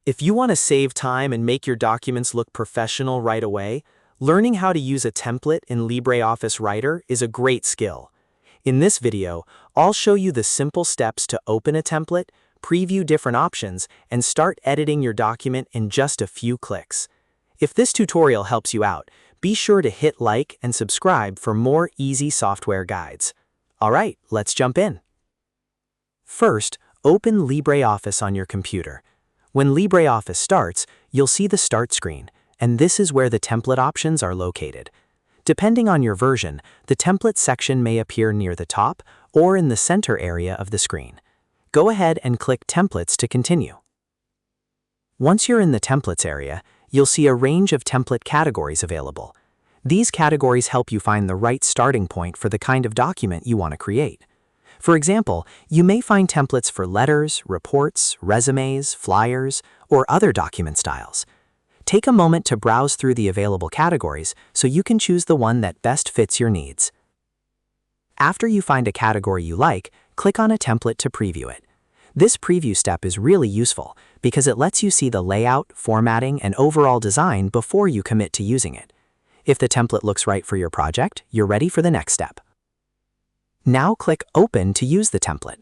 If you want to save time and make your documents look professional right away, learning how to use a template in LibreOffice Writer is a great skill. In this video, I'll show you the simple steps to open a template, preview different options, and start editing your document in just a few clicks. If this tutorial helps you out, be sure to hit like and subscribe for more easy software guides. Alright, let's jump in. First, open LibreOffice on your computer. When LibreOffice starts, you'll see the Start screen, and this is where the template options are located. Depending on your version, the template section may appear near the top or in the center area of the screen. Go ahead and click Templates to continue. Once you're in the Templates area, you'll see a range of template categories available. These categories help you find the right starting point for the kind of document you want to create. For example, you may find templates for letters, reports, resumes, flyers, or other document styles. Take a moment to browse through the available categories so you can choose the one that best fits your needs. After you find a category you like, click on a template to preview it. This preview step is really useful because it lets you see the layout, formatting, and overall design before you commit to using it. If the template looks right for your project, you're ready for the next step. Now click Open to use the template.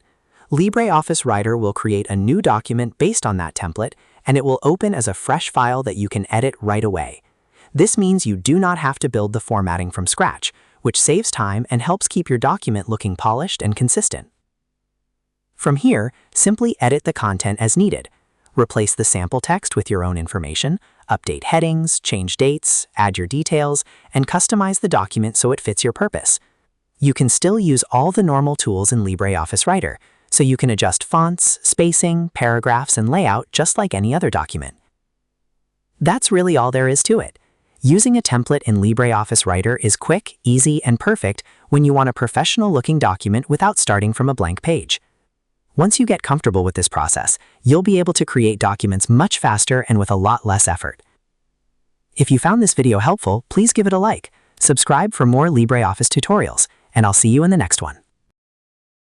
LibreOffice Writer will create a new document based on that template, and it will open as a fresh file that you can edit right away. This means you do not have to build the formatting from scratch, which saves time and helps keep your document looking polished and consistent. From here, simply edit the content as needed. Replace the sample text with your own information, update headings, change dates, add your details, and customize the document so it fits your purpose. You can still use all the normal tools in LibreOffice Writer, so you can adjust fonts, spacing, paragraphs, and layout just like any other document. That's really all there is to it. Using a template in LibreOffice Writer is quick, easy, and perfect when you want a professional-looking document without starting from a blank page. Once you get comfortable with this process, you'll be able to create documents much faster and with a lot less effort. If you found this video helpful, please give it a like, subscribe for more LibreOffice tutorials, and I'll see you in the next one.